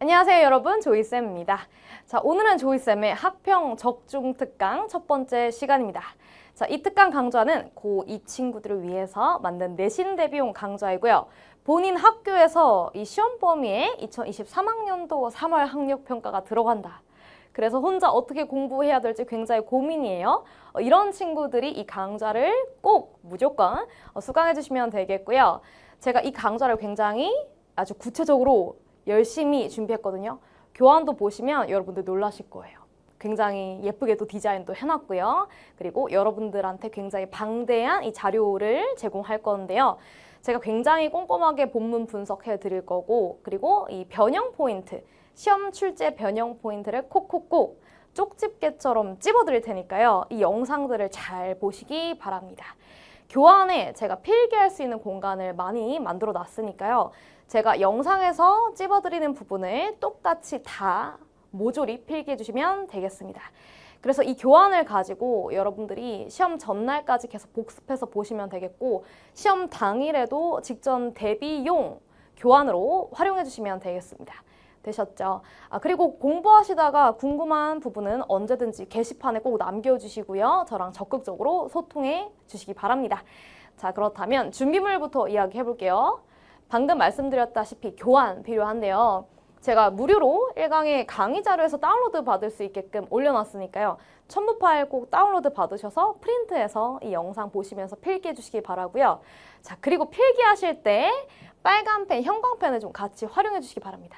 안녕하세요 여러분, 조이쌤입니다. 자, 오늘은 조이쌤의 학평 적중 특강 첫 번째 시간입니다. 자, 이 특강 강좌는 고2 친구들을 위해서 만든 내신 대비용 강좌이고요. 본인 학교에서 이 시험 범위에 2023학년도 3월 학력평가가 들어간다. 그래서 혼자 어떻게 공부해야 될지 굉장히 고민이에요. 이런 친구들이 이 강좌를 꼭 무조건 수강해 주시면 되겠고요. 제가 이 강좌를 굉장히 아주 구체적으로 열심히 준비했거든요. 교환도 보시면 여러분들 놀라실 거예요. 굉장히 예쁘게도 디자인도 해놨고요. 그리고 여러분들한테 굉장히 방대한 이 자료를 제공할 건데요. 제가 굉장히 꼼꼼하게 본문 분석해 드릴 거고, 그리고 이 변형 포인트, 시험 출제 변형 포인트를 콕콕콕 쪽집게처럼 찝어드릴 테니까요. 이 영상들을 잘 보시기 바랍니다. 교환에 제가 필기할 수 있는 공간을 많이 만들어 놨으니까요. 제가 영상에서 찝어드리는 부분을 똑같이 다 모조리 필기해 주시면 되겠습니다. 그래서 이 교환을 가지고 여러분들이 시험 전날까지 계속 복습해서 보시면 되겠고, 시험 당일에도 직전 대비용 교환으로 활용해 주시면 되겠습니다. 되셨죠? 그리고 공부하시다가 궁금한 부분은 언제든지 게시판에 꼭 남겨주시고요. 저랑 적극적으로 소통해 주시기 바랍니다. 자, 그렇다면 준비물부터 이야기해 볼게요. 방금 말씀드렸다시피 교환 필요한데요. 제가 무료로 1강의 강의 자료에서 다운로드 받을 수 있게끔 올려놨으니까요. 첨부 파일 꼭 다운로드 받으셔서 프린트해서 이 영상 보시면서 필기해 주시기 바라고요. 자, 그리고 필기하실 때 빨간 펜, 형광펜을 좀 같이 활용해 주시기 바랍니다.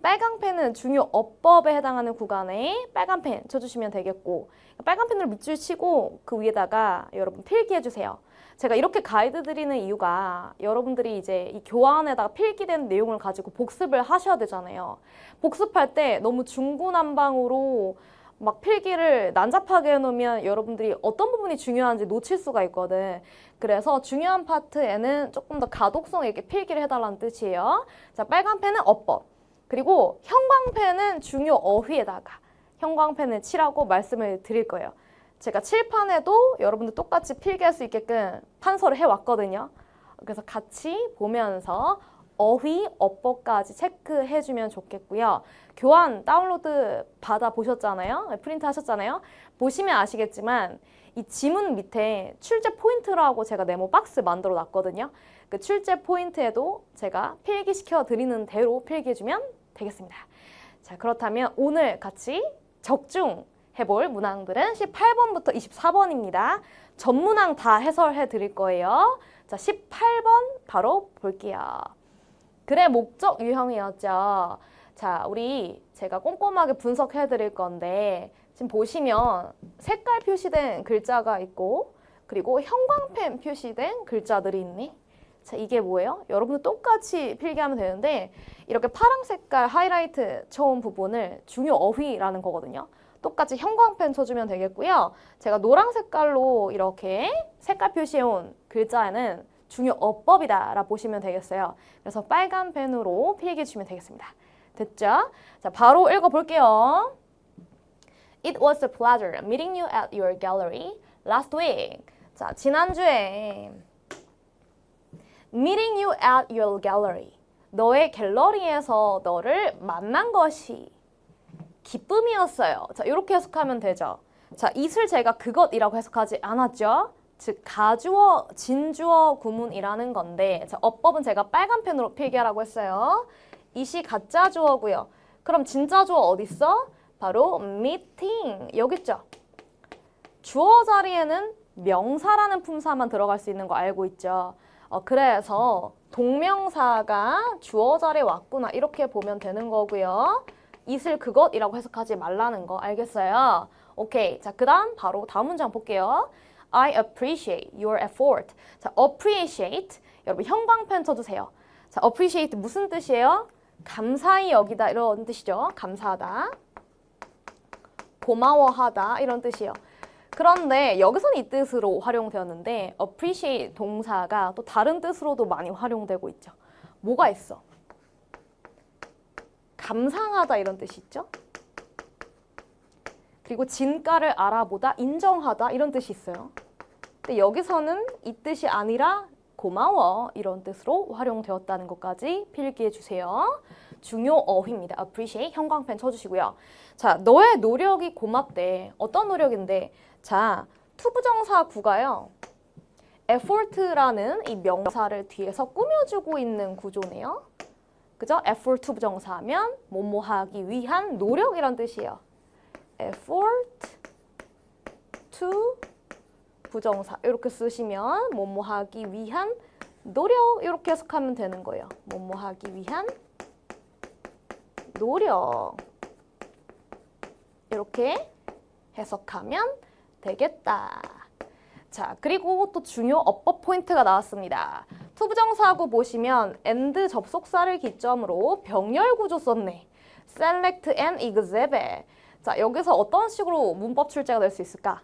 빨간 펜은 중요 어법에 해당하는 구간에 빨간 펜 쳐주시면 되겠고, 빨간 펜으로 밑줄 치고 그 위에다가 여러분 필기해 주세요. 제가 이렇게 가이드 드리는 이유가 여러분들이 이제 이 교환에다가 필기된 내용을 가지고 복습을 하셔야 되잖아요. 복습할 때 너무 중구난방으로 막 필기를 난잡하게 해놓으면 여러분들이 어떤 부분이 중요한지 놓칠 수가 있거든. 그래서 중요한 파트에는 조금 더 가독성 있게 필기를 해달라는 뜻이에요. 자, 빨간 펜은 어법. 그리고 형광펜은 중요 어휘에다가 형광펜을 칠하고 말씀을 드릴 거예요. 제가 칠판에도 여러분들 똑같이 필기할 수 있게끔 판서를 해왔거든요. 그래서 같이 보면서 어휘, 어법까지 체크해주면 좋겠고요. 교환 다운로드 받아보셨잖아요. 프린트 하셨잖아요. 보시면 아시겠지만 이 지문 밑에 출제 포인트라고 제가 네모 박스 만들어 놨거든요. 그 출제 포인트에도 제가 필기시켜 드리는 대로 필기해주면 되겠습니다. 자, 그렇다면 오늘 같이 적중해볼 문항들은 18번부터 24번입니다. 전문항 다 해설해 드릴 거예요. 자, 18번 바로 볼게요. 글의 목적 유형이었죠. 자, 제가 꼼꼼하게 분석해 드릴 건데, 지금 보시면 색깔 표시된 글자가 있고, 그리고 형광펜 표시된 글자들이 있네. 자, 이게 뭐예요? 여러분들 똑같이 필기하면 되는데, 이렇게 파란 색깔 하이라이트 쳐온 부분을 중요 어휘라는 거거든요. 똑같이 형광펜 쳐주면 되겠고요. 제가 노란 색깔로 이렇게 색깔 표시해온 글자에는 중요 어법이다 라 보시면 되겠어요. 그래서 빨간 펜으로 필기해 주시면 되겠습니다. 됐죠? 자, 바로 읽어볼게요. It was a pleasure meeting you at your gallery last week. 자, 지난주에 meeting you at your gallery. 너의 갤러리에서 너를 만난 것이 기쁨이었어요. 자, 이렇게 해석하면 되죠. 자, it을 제가 그것이라고 해석하지 않았죠. 즉, 가주어, 진주어 구문이라는 건데, 자, 어법은 제가 빨간 펜으로 필기하라고 했어요. it이 가짜 주어고요. 그럼 진짜 주어 어디 있어? 바로 meeting, 여기 있죠. 주어 자리에는 명사라는 품사만 들어갈 수 있는 거 알고 있죠. 그래서 동명사가 주어 자리에 왔구나 이렇게 보면 되는 거고요. it을 그것이라고 해석하지 말라는 거 알겠어요? 오케이. 자, 그 다음 문장 볼게요. I appreciate your effort. 자, appreciate. 여러분 형광펜 쳐주세요. 자, appreciate 무슨 뜻이에요? 감사히 여기다 이런 뜻이죠. 감사하다. 고마워하다 이런 뜻이에요. 그런데 여기서는 이 뜻으로 활용되었는데 appreciate 동사가 또 다른 뜻으로도 많이 활용되고 있죠. 뭐가 있어? 감상하다 이런 뜻이 있죠. 그리고 진가를 알아보다, 인정하다 이런 뜻이 있어요. 근데 여기서는 이 뜻이 아니라 고마워 이런 뜻으로 활용되었다는 것까지 필기해 주세요. 중요 어휘입니다. appreciate 형광펜 쳐주시고요. 자, 너의 노력이 고맙대. 어떤 노력인데? 자, 투부정사 구가요. effort라는 이 명사를 뒤에서 꾸며주고 있는 구조네요. 그죠? effort 투부정사 하면 뭐뭐 하기 위한 노력이란 뜻이에요. effort to 부정사 이렇게 쓰시면 뭐뭐 하기 위한 노력 이렇게 해석하면 되는 거예요. 뭐뭐 하기 위한 노력 이렇게 해석하면 되겠다. 자, 그리고 또 중요 어법 포인트가 나왔습니다. 투부정사하고 보시면 and 접속사를 기점으로 병렬 구조 썼네. select and exhibit. 자, 여기서 어떤 식으로 문법 출제가 될 수 있을까?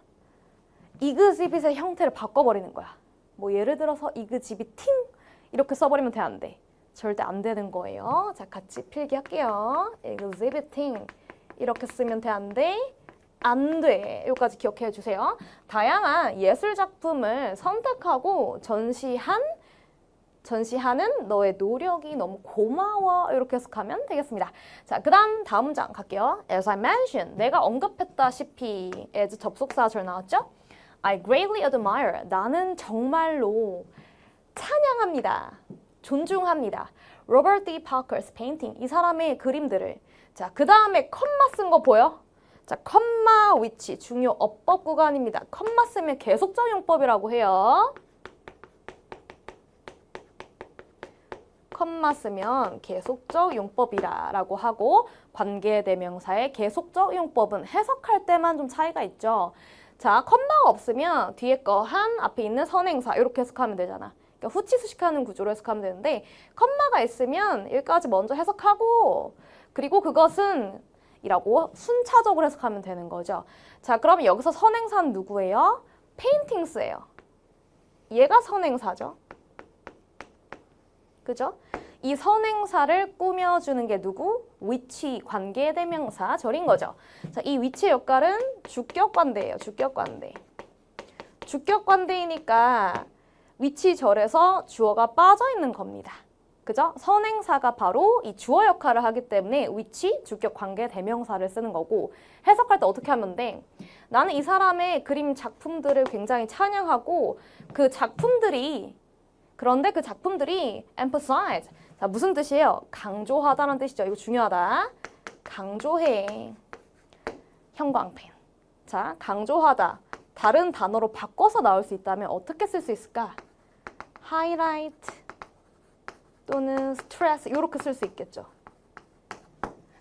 exhibit의 형태를 바꿔버리는 거야. 뭐 예를 들어서 exhibiting 이렇게 써버리면 돼, 안 돼? 절대 안 되는 거예요. 자, 같이 필기할게요. exhibiting 이렇게 쓰면 돼, 안 돼? 안 돼. 여기까지 기억해 주세요. 다양한 예술 작품을 선택하고 전시하는 너의 노력이 너무 고마워. 이렇게 해석하면 되겠습니다. 자, 다음 문장 갈게요. As I mentioned, 내가 언급했다시피 as 접속사 절 나왔죠? I greatly admire. 나는 정말로 찬양합니다. 존중합니다. Robert D. Parker's painting. 이 사람의 그림들을. 자, 그 다음에 컴마 쓴 거 보여? 자, 컴마 위치 중요 어법 구간입니다. 컴마 쓰면 계속적 용법이라고 해요. 컴마 쓰면 계속적 용법이라고 하고 관계대명사의 계속적 용법은 해석할 때만 좀 차이가 있죠. 자, 컴마가 없으면 뒤에 거 한 앞에 있는 선행사 이렇게 해석하면 되잖아. 그러니까 후치수식하는 구조로 해석하면 되는데 컴마가 있으면 여기까지 먼저 해석하고 그리고 그것은 이라고 순차적으로 해석하면 되는 거죠. 자, 그러면 여기서 선행사는 누구예요? paintings예요. 얘가 선행사죠. 그죠? 이 선행사를 꾸며주는 게 누구? 위치, 관계대명사 절인 거죠. 자, 이 위치의 역할은 주격관대예요. 주격관대. 주격관대이니까 위치절에서 주어가 빠져 있는 겁니다. 그죠? 선행사가 바로 이 주어 역할을 하기 때문에 위치, 주격, 관계, 대명사를 쓰는 거고 해석할 때 어떻게 하면 돼? 나는 이 사람의 그림 작품들을 굉장히 찬양하고 그런데 그 작품들이 emphasize. 자, 무슨 뜻이에요? 강조하다는 뜻이죠. 이거 중요하다. 강조해. 형광펜. 자, 강조하다. 다른 단어로 바꿔서 나올 수 있다면 어떻게 쓸 수 있을까? highlight. 또는 stress 이렇게 쓸 수 있겠죠.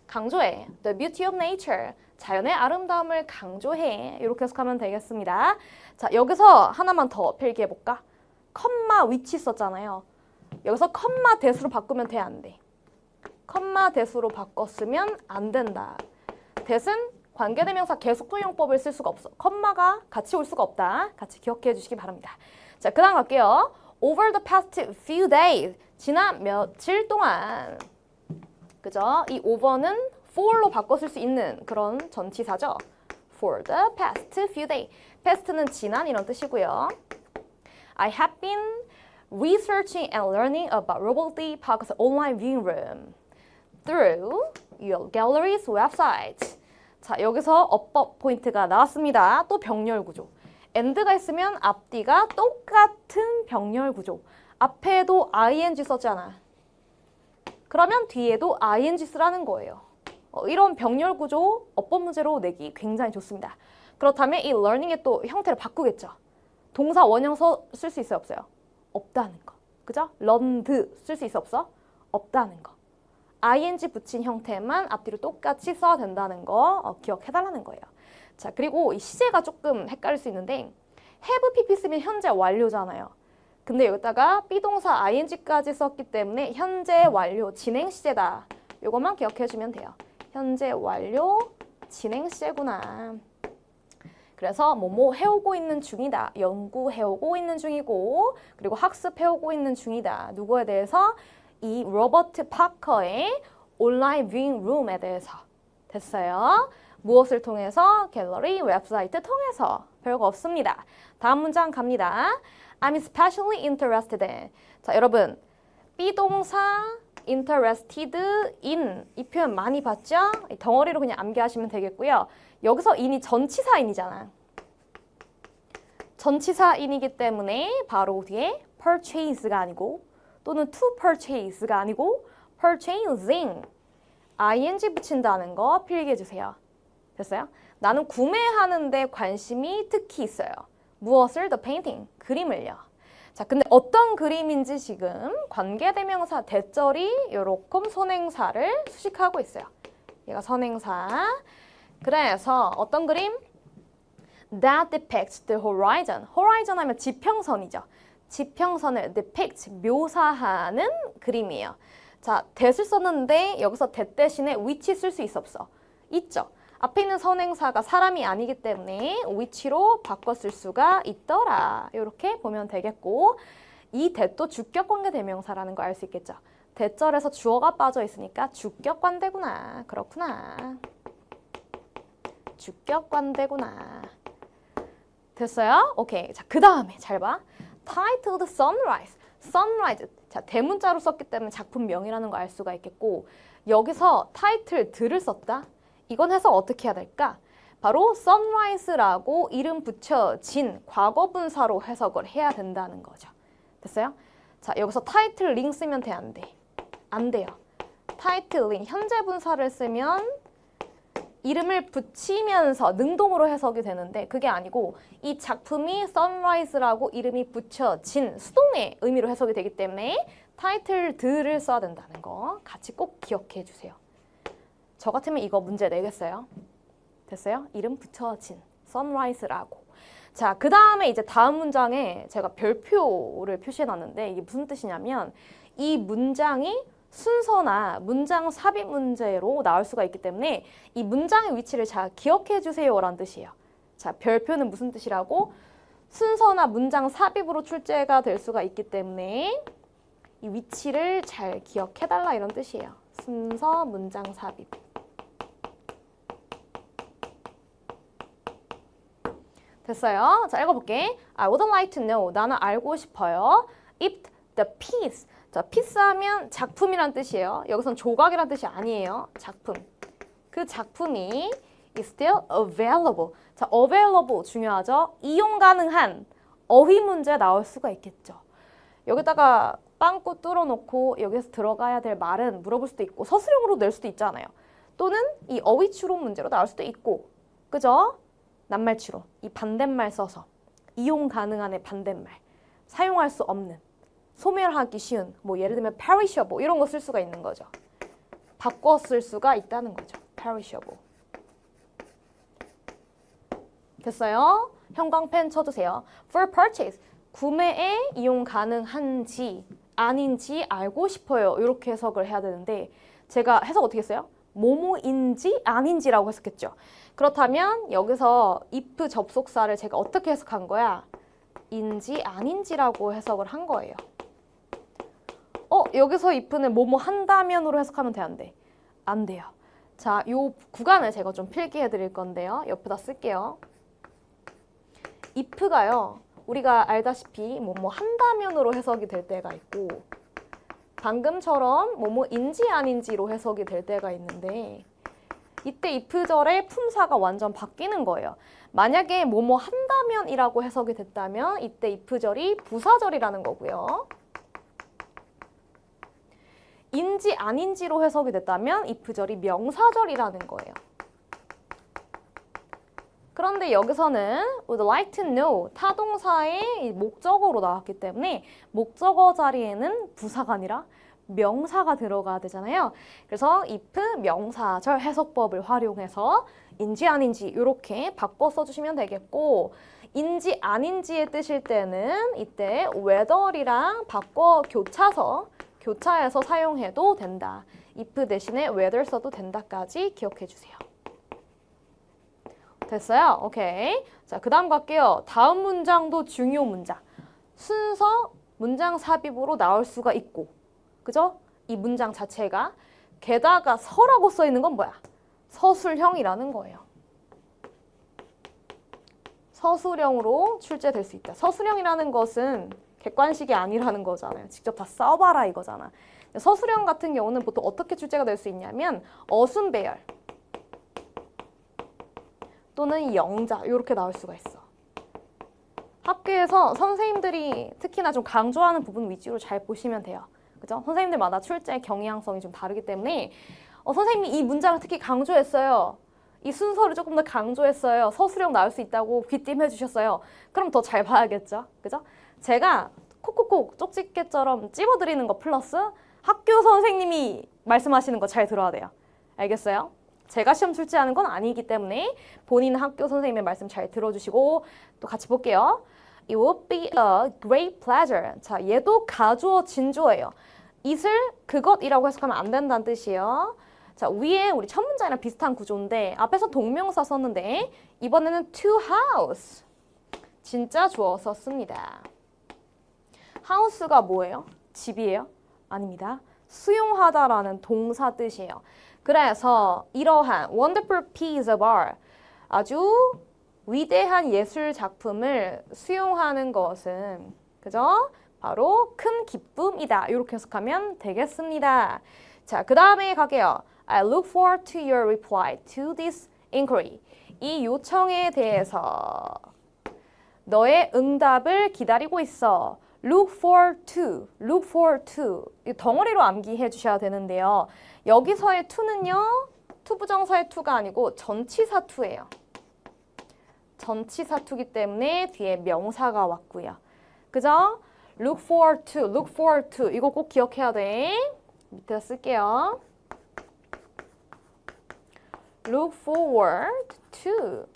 강조해. The beauty of nature. 자연의 아름다움을 강조해. 이렇게 해석하면 되겠습니다. 자, 여기서 하나만 더 필기해볼까? 컴마 위치 썼잖아요. 여기서 컴마 대수로 바꾸면 돼, 안 돼? 컴마 대수로 바꿨으면 안 된다. 대신 관계대명사 계속도용법을 쓸 수가 없어. 컴마가 같이 올 수가 없다. 같이 기억해 주시기 바랍니다. 자, 그 다음 갈게요. Over the past few days. 지난 며칠 동안. 그죠? 이 over는 for로 바꿔 쓸 수 있는 그런 전치사죠. For the past few days. past는 지난 이런 뜻이고요. I have been researching and learning about Robert D. Parker's online viewing room through your gallery's website. 자, 여기서 어법 포인트가 나왔습니다. 또 병렬 구조. and가 있으면 앞뒤가 똑같은 병렬 구조. 앞에도 ing 썼잖아. 그러면 뒤에도 ing 쓰라는 거예요. 이런 병렬 구조 어법 문제로 내기 굉장히 좋습니다. 그렇다면 이 learning의 또 형태를 바꾸겠죠. 동사 원형 쓸 수 있어요, 없어요? 없다는 거. 그죠? learned 쓸 수 있어, 없어? 없다는 거. ing 붙인 형태만 앞뒤로 똑같이 써야 된다는 거 기억해달라는 거예요. 자, 그리고 이 시제가 조금 헷갈릴 수 있는데 have pp 쓰면 현재 완료잖아요. 근데 여기다가 비동사 ing까지 썼기 때문에 현재 완료 진행 시제다. 이것만 기억해주면 돼요. 현재 완료 진행 시제구나. 그래서 뭐뭐 해오고 있는 중이다. 연구해오고 있는 중이고 그리고 학습해오고 있는 중이다. 누구에 대해서? 이 로버트 파커의 온라인 뷰잉 룸에 대해서 됐어요. 무엇을 통해서? 갤러리 웹사이트 통해서 별거 없습니다. 다음 문장 갑니다. I'm especially interested in. 자, 여러분. 비동사 interested in 이 표현 많이 봤죠? 이 덩어리로 그냥 암기하시면 되겠고요. 여기서 in이 전치사인이잖아. 전치사인이기 때문에 바로 뒤에 purchase가 아니고 또는 to purchase가 아니고 purchasing ing 붙인다는 거 필기해 주세요. 됐어요? 나는 구매하는데 관심이 특히 있어요. 무엇을? The painting. 그림을요. 자, 근데 어떤 그림인지 지금 관계대명사 대절이 요렇게 선행사를 수식하고 있어요. 얘가 선행사. 그래서 어떤 그림? That depicts the horizon. horizon 하면 지평선이죠. 지평선을 depict, 묘사하는 그림이에요. 자, that을 썼는데 여기서 that 대신에 which 쓸 수 있어 없어? 있죠. 앞에 있는 선행사가 사람이 아니기 때문에 which로 바꿔 쓸 수가 있더라. 이렇게 보면 되겠고 이 that도 주격관계 대명사라는 거 알 수 있겠죠. 대절에서 주어가 빠져 있으니까 주격관대구나. 그렇구나. 주격관대구나. 됐어요? 오케이. 자, 그 다음에 잘 봐. Titled Sunrise. Sunrise. 자, 대문자로 썼기 때문에 작품명이라는 거 알 수가 있겠고 여기서 타이틀 들을 썼다. 이건 해석 어떻게 해야 될까? 바로 sunrise라고 이름 붙여진 과거분사로 해석을 해야 된다는 거죠. 됐어요? 자, 여기서 타이틀 링 쓰면 돼, 안 돼? 안 돼요. 타이틀 링, 현재 분사를 쓰면 이름을 붙이면서 능동으로 해석이 되는데 그게 아니고 이 작품이 sunrise라고 이름이 붙여진 수동의 의미로 해석이 되기 때문에 타이틀 들을 써야 된다는 거 같이 꼭 기억해 주세요. 저 같으면 이거 문제 내겠어요. 됐어요? 이름 붙여진 sunrise라고. 자, 그 다음에 이제 다음 문장에 제가 별표를 표시해놨는데 이게 무슨 뜻이냐면 이 문장이 순서나 문장 삽입 문제로 나올 수가 있기 때문에 이 문장의 위치를 잘 기억해 주세요라는 뜻이에요. 자, 별표는 무슨 뜻이라고? 순서나 문장 삽입으로 출제가 될 수가 있기 때문에 이 위치를 잘 기억해달라 이런 뜻이에요. 순서, 문장 삽입. 됐어요? 자, 읽어볼게. I would like to know. 나는 알고 싶어요. If the piece. 자, piece 하면 작품이란 뜻이에요. 여기선 조각이란 뜻이 아니에요. 작품. 그 작품이 is still available. 자, available 중요하죠? 이용 가능한 어휘 문제 나올 수가 있겠죠. 여기다가 빵꾸 뚫어놓고 여기서 들어가야 될 말은 물어볼 수도 있고 서술형으로 낼 수도 있잖아요. 또는 이 어휘 추론 문제로 나올 수도 있고. 그죠? 낱말 추론. 이 반대말 써서 이용 가능한의 반대말. 사용할 수 없는. 소멸하기 쉬운. 뭐 예를 들면 perishable 이런 거 쓸 수가 있는 거죠. 바꿔 쓸 수가 있다는 거죠. perishable. 됐어요? 형광펜 쳐주세요. For purchase. 구매에 이용 가능한지 아닌지 알고 싶어요. 이렇게 해석을 해야 되는데 제가 해석 어떻게 했어요? 뭐뭐인지 아닌지라고 해석했죠. 그렇다면 여기서 if 접속사를 제가 어떻게 해석한 거야? 인지 아닌지라고 해석을 한 거예요. 여기서 if는 뭐뭐 한다면으로 해석하면 돼, 안 돼? 안 돼요. 자, 요 구간을 제가 좀 필기해 드릴 건데요. 옆에다 쓸게요. if가요. 우리가 알다시피 뭐뭐 한다면으로 해석이 될 때가 있고 방금처럼 뭐뭐인지 아닌지로 해석이 될 때가 있는데 이때 if절의 품사가 완전 바뀌는 거예요. 만약에 뭐뭐 한다면이라고 해석이 됐다면 이때 if절이 부사절이라는 거고요. 인지 아닌지로 해석이 됐다면 if절이 명사절이라는 거예요. 그런데 여기서는 would like to know 타동사의 목적어로 나왔기 때문에 목적어 자리에는 부사가 아니라 명사가 들어가야 되잖아요. 그래서 if 명사절 해석법을 활용해서 인지 아닌지 이렇게 바꿔 써주시면 되겠고 인지 아닌지의 뜻일 때는 이때 whether이랑 바꿔 교차해서 사용해도 된다. if 대신에 whether 써도 된다까지 기억해 주세요. 됐어요? 오케이. 자, 그 다음 갈게요. 다음 문장도 중요 문장. 순서 문장 삽입으로 나올 수가 있고 그죠? 이 문장 자체가 게다가 서라고 써 있는 건 뭐야? 서술형이라는 거예요. 서술형으로 출제될 수 있다. 서술형이라는 것은 객관식이 아니라는 거잖아요. 직접 다 써봐라 이거잖아. 서술형 같은 경우는 보통 어떻게 출제가 될 수 있냐면 어순배열 또는 영자 이렇게 나올 수가 있어. 학교에서 선생님들이 특히나 좀 강조하는 부분 위주로 잘 보시면 돼요. 그죠? 선생님들마다 출제 경향성이 좀 다르기 때문에 선생님이 이 문장을 특히 강조했어요. 이 순서를 조금 더 강조했어요. 서술형 나올 수 있다고 귀띔해 주셨어요. 그럼 더 잘 봐야겠죠? 그죠? 제가 콕콕콕 쪽집게처럼 찝어드리는 거 플러스 학교 선생님이 말씀하시는 거 잘 들어야 돼요. 알겠어요? 제가 시험 출제하는 건 아니기 때문에 본인 학교 선생님의 말씀 잘 들어주시고 또 같이 볼게요. It would be a great pleasure. 자, 얘도 가주어 진주어예요. it을 그것이라고 해석하면 안 된다는 뜻이에요. 자, 위에 우리 첫 문장이랑 비슷한 구조인데 앞에서 동명사 썼는데 이번에는 to house. 진짜 주어 썼습니다. house가 뭐예요? 집이에요? 아닙니다. 수용하다라는 동사 뜻이에요. 그래서 이러한 wonderful piece of art, 아주 위대한 예술 작품을 수용하는 것은 그죠? 바로 큰 기쁨이다. 이렇게 해석하면 되겠습니다. 자, 그 다음에 갈게요. I look forward to your reply to this inquiry. 이 요청에 대해서 너의 응답을 기다리고 있어. Look forward to, look forward to. 이 덩어리로 암기해 주셔야 되는데요. 여기서의 to는요, 투부정사의 to가 아니고 전치사 to예요. 전치사 to이기 때문에 뒤에 명사가 왔고요. 그죠? Look forward to, look forward to. 이거 꼭 기억해야 돼. 밑에 쓸게요. Look forward to.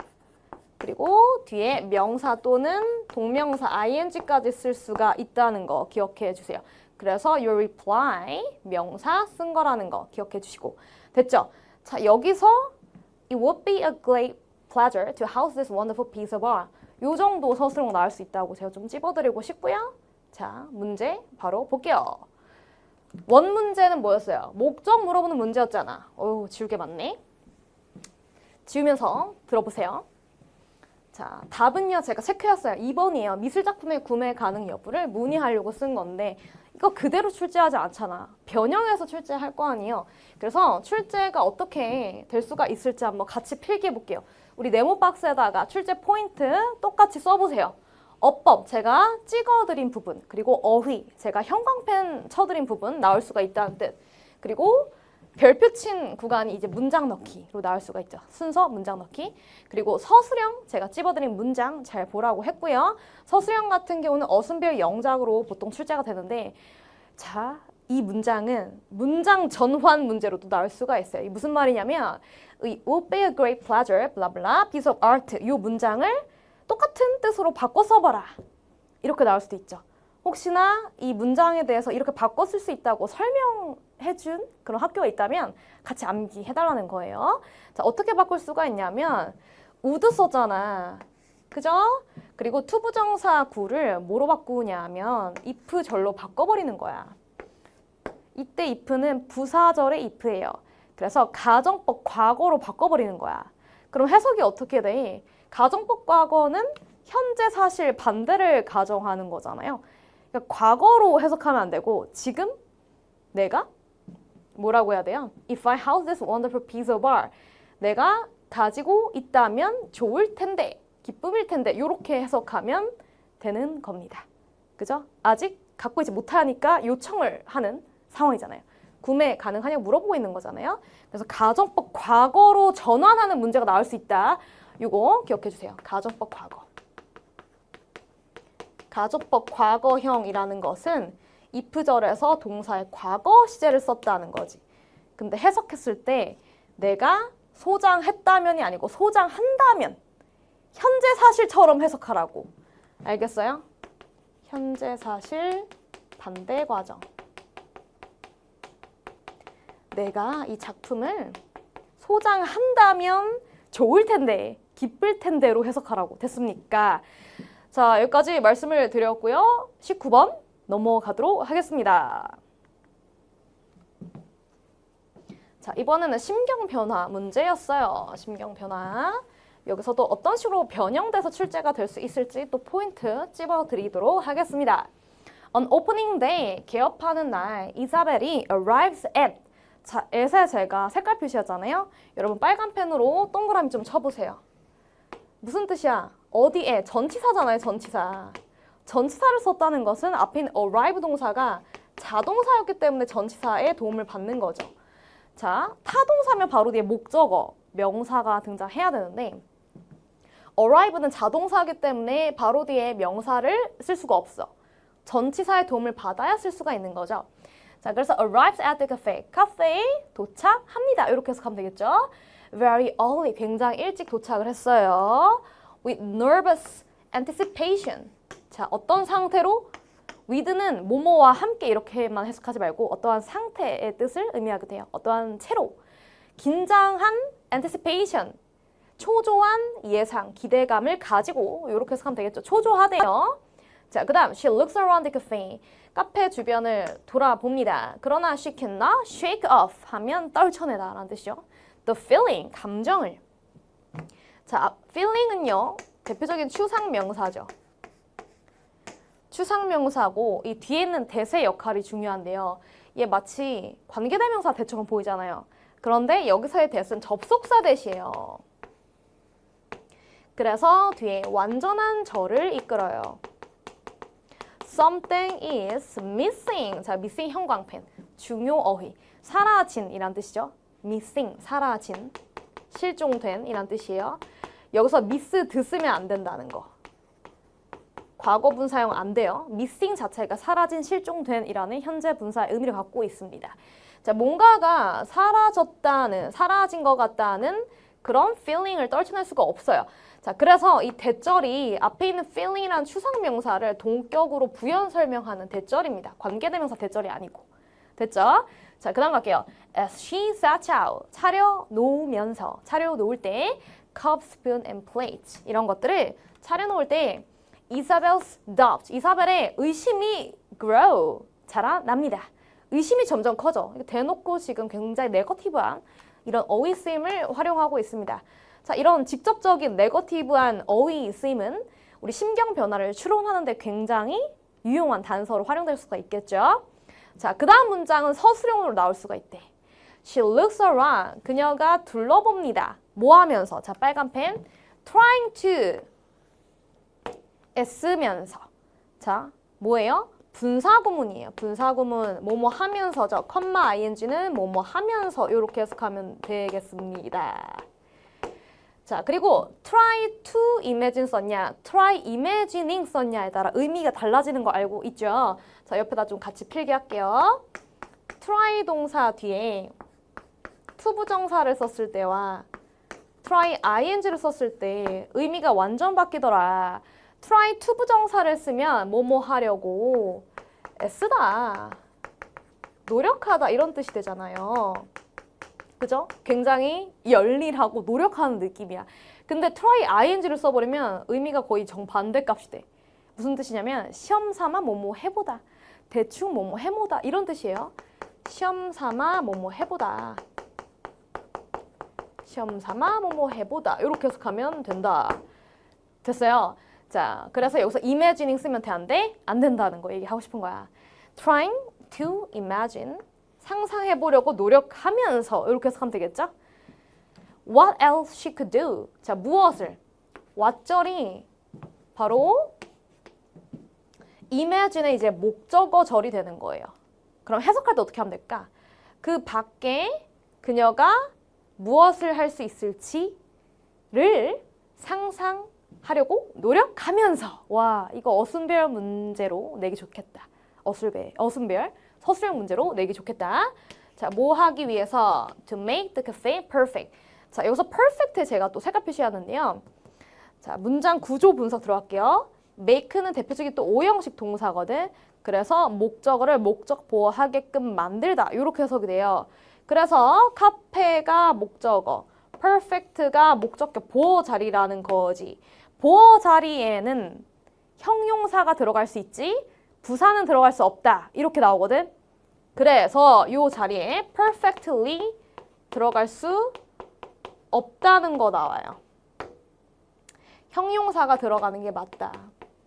그리고 뒤에 명사 또는 동명사 ing까지 쓸 수가 있다는 거 기억해 주세요. 그래서 your reply, 명사 쓴 거라는 거 기억해 주시고. 됐죠? 자, 여기서 it would be a great pleasure to house this wonderful piece of art. 요 정도 서술형 나올 수 있다고 제가 좀 찝어드리고 싶고요. 자, 문제 바로 볼게요. 원 문제는 뭐였어요? 목적 물어보는 문제였잖아. 어휴, 지울 게 많네. 지우면서 들어보세요. 자, 답은요, 제가 체크했어요. 2번이에요. 미술작품의 구매 가능 여부를 문의하려고 쓴 건데 이거 그대로 출제하지 않잖아. 변형해서 출제할 거 아니에요. 그래서 출제가 어떻게 될 수가 있을지 한번 같이 필기해 볼게요. 우리 네모 박스에다가 출제 포인트 똑같이 써보세요. 어법, 제가 찍어드린 부분, 그리고 어휘, 제가 형광펜 쳐드린 부분 나올 수가 있다는 뜻. 그리고 별표 친 구간이 이제 문장 넣기로 나올 수가 있죠. 순서 문장 넣기. 그리고 서술형 제가 찝어드린 문장 잘 보라고 했고요. 서술형 같은 경우는 어순별 영작으로 보통 출제가 되는데 자, 이 문장은 문장 전환 문제로도 나올 수가 있어요. 이 무슨 말이냐면 It would be a great pleasure, blah blah, piece of art. 이 문장을 똑같은 뜻으로 바꿔 써봐라. 이렇게 나올 수도 있죠. 혹시나 이 문장에 대해서 이렇게 바꿔 쓸 수 있다고 설명해준 그런 학교가 있다면 같이 암기해달라는 거예요. 자, 어떻게 바꿀 수가 있냐면 would 썼잖아. 그죠? 그리고 투부정사 구를 뭐로 바꾸냐면 if 절로 바꿔버리는 거야. 이때 if는 부사절의 if예요. 그래서 가정법 과거로 바꿔버리는 거야. 그럼 해석이 어떻게 돼? 가정법 과거는 현재 사실 반대를 가정하는 거잖아요. 그러니까 과거로 해석하면 안 되고 지금 내가 뭐라고 해야 돼요? If I have this wonderful piece of art. 내가 가지고 있다면 좋을 텐데, 기쁨일 텐데 이렇게 해석하면 되는 겁니다. 그죠? 아직 갖고 있지 못하니까 요청을 하는 상황이잖아요. 구매 가능하냐고 물어보고 있는 거잖아요. 그래서 가정법 과거로 전환하는 문제가 나올 수 있다. 이거 기억해 주세요. 가정법 과거. 가정법 과거형이라는 것은 if절에서 동사의 과거 시제를 썼다는 거지. 근데 해석했을 때 내가 소장했다면이 아니고 소장한다면 현재 사실처럼 해석하라고. 알겠어요? 현재 사실 반대 과정. 내가 이 작품을 소장한다면 좋을 텐데, 기쁠 텐데로 해석하라고. 됐습니까? 자, 여기까지 말씀을 드렸고요. 19번 넘어가도록 하겠습니다. 자, 이번에는 심경 변화 문제였어요. 심경 변화. 여기서도 어떤 식으로 변형돼서 출제가 될 수 있을지 또 포인트 찝어드리도록 하겠습니다. On opening day, 개업하는 날, 이사벨이 arrives at. 자, at에 제가 색깔 표시였잖아요. 여러분 빨간 펜으로 동그라미 좀 쳐보세요. 무슨 뜻이야? 어디에? 전치사잖아요, 전치사. 전치사를 썼다는 것은 앞에 있는 arrive 동사가 자동사였기 때문에 전치사의 도움을 받는 거죠. 자, 타동사면 바로 뒤에 목적어, 명사가 등장해야 되는데 arrive는 자동사이기 때문에 바로 뒤에 명사를 쓸 수가 없어. 전치사의 도움을 받아야 쓸 수가 있는 거죠. 자, 그래서 arrives at the cafe. 카페에 도착합니다. 이렇게 해석하면 되겠죠. Very early. 굉장히 일찍 도착을 했어요. With nervous anticipation. 자, 어떤 상태로? with는 뭐뭐와 함께 이렇게만 해석하지 말고 어떠한 상태의 뜻을 의미하게 돼요. 어떠한 채로. 긴장한 anticipation. 초조한 예상, 기대감을 가지고 이렇게 해석하면 되겠죠. 초조하대요. 자, 그 다음 she looks around the cafe. 카페 주변을 돌아봅니다. 그러나 she cannot shake off 하면 떨쳐내다 라는 뜻이죠. The feeling, 감정을. 자, feeling은요. 대표적인 추상명사죠. 추상명사고 이 뒤에 있는 대세 역할이 중요한데요. 얘 마치 관계대명사 대처럼 보이잖아요. 그런데 여기서의 대수는 접속사 대시예요. 그래서 뒤에 완전한 절을 이끌어요. Something is missing. 자, missing 형광펜. 중요 어휘. 사라진이란 뜻이죠. missing, 사라진. 실종된 이란 뜻이에요. 여기서 miss 쓰면 안 된다는 거. 과거분 사용 안 돼요. missing 자체가 사라진, 실종된 이라는 현재 분사의 의미를 갖고 있습니다. 자, 뭔가가 사라졌다는, 사라진 것 같다는 그런 feeling을 떨쳐낼 수가 없어요. 자, 그래서 이 대절이 앞에 있는 feeling이라는 추상명사를 동격으로 부연 설명하는 대절입니다. 관계대명사 대절이 아니고. 됐죠? 자, 그 다음 갈게요. As she sat out, 차려놓으면서, 차려놓을 때 cup, spoon, and plate 이런 것들을 차려놓을 때 Isabel's doubt, 이사벨의 의심이 grow, 자라납니다. 의심이 점점 커져. 대놓고 지금 굉장히 네거티브한 이런 어휘 쓰임을 활용하고 있습니다. 자, 이런 직접적인 네거티브한 어휘 쓰임은 우리 심경 변화를 추론하는 데 굉장히 유용한 단서로 활용될 수가 있겠죠. 자, 그 다음 문장은 서술형으로 나올 수가 있대. She looks around. 그녀가 둘러봅니다. 뭐 하면서? 자, 빨간 펜. Trying to. 애쓰면서. 자, 뭐예요? 분사구문이에요. 분사구문 뭐뭐 하면서죠. 컴마 ing는 뭐뭐 하면서 이렇게 해석하면 되겠습니다. 자, 그리고 try to imagine 썼냐, try imagining 썼냐에 따라 의미가 달라지는 거 알고 있죠? 자, 옆에다 좀 같이 필기할게요. try 동사 뒤에 to 부정사를 썼을 때와 try ing를 썼을 때 의미가 완전 바뀌더라. try to 부정사를 쓰면 뭐뭐 하려고 애쓰다, 노력하다 이런 뜻이 되잖아요. 그죠? 굉장히 열일하고 노력하는 느낌이야. 근데 try ing를 써버리면 의미가 거의 정반대 값이 돼. 무슨 뜻이냐면 시험 삼아 뭐뭐 해보다, 대충 뭐뭐 해보다 이런 뜻이에요. 시험 삼아 뭐뭐 해보다, 시험 삼아 뭐뭐 해보다 이렇게 해석하면 된다. 됐어요? 자, 그래서 여기서 imagining 쓰면 돼, 안 돼? 안 된다는 거 얘기하고 싶은 거야. Trying to imagine, 상상해보려고 노력하면서 이렇게 해석하면 되겠죠? What else she could do? 자, 무엇을? what절이 바로 imagine의 이제 목적어절이 되는 거예요. 그럼 해석할 때 어떻게 하면 될까? 그 밖에 그녀가 무엇을 할 수 있을지를 상상하려고 노력하면서. 와, 이거 어순별 문제로 내기 좋겠다. 어순별 서술형 문제로 내기 좋겠다. 자, 뭐 하기 위해서? To make the cafe perfect. 자, 여기서 perfect에 제가 또 색깔 표시하는데요. 자, 문장 구조 분석 들어갈게요. make는 대표적인 또 오형식 동사거든. 그래서 목적어를 목적 보호하게끔 만들다. 이렇게 해석이 돼요. 그래서 카페가 목적어, perfect가 목적격 보호 자리라는 거지. 보호 자리에는 형용사가 들어갈 수 있지, 부사는 들어갈 수 없다. 이렇게 나오거든. 그래서 이 자리에 perfectly 들어갈 수 없다는 거 나와요. 형용사가 들어가는 게 맞다.